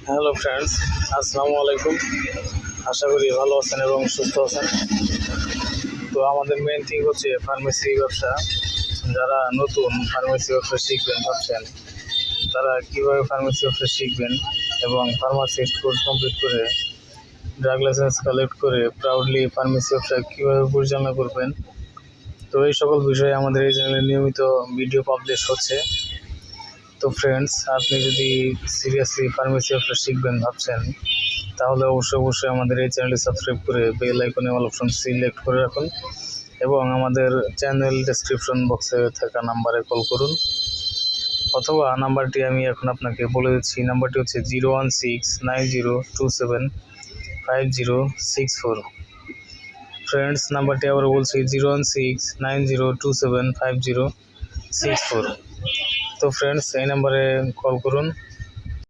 Hello friends, আসসালামু আলাইকুম। আশা করি ভালো আছেন এবং সুস্থ আছেন। তো আমাদের মেন থিং হচ্ছে ফার্মেসি ব্যবসা। যারা নতুন ফার্মেসি ব্যবসা শিখবেন ভাবছেন, তারা কীভাবে ফার্মেসি ব্যবসা শিখবেন এবং ফার্মাসিস্ট কোর্স কমপ্লিট করে ড্রাগ লাইসেন্স কালেক্ট করে প্রাউডলি ফার্মেসি ব্যবসা কীভাবে পরিচালনা করবেন, তো এই সকল বিষয়ে আমাদের এই চ্যানেলে নিয়মিত ভিডিও পাবলিশ হচ্ছে। তো ফ্রেন্ডস, আপনি যদি সিরিয়াসলি ফার্মেসি ব্যবসা শিখবেন ভাবছেন, তাহলে অবশ্যই আমাদের এই চ্যানেলটি সাবস্ক্রাইব করে বেল আইকনে অল অপশন সিলেক্ট করে রাখুন এবং আমাদের চ্যানেল ডেসক্রিপশন বক্সে থাকা নাম্বারে কল করুন, অথবা নাম্বারটি আমি এখন আপনাকে বলে দিচ্ছি। নাম্বারটি হচ্ছে 01690275064। ফ্রেন্ডস, নাম্বারটি আবার বলছি 01690275064। তো ফ্রেন্ডস, এই নাম্বারে কল করুন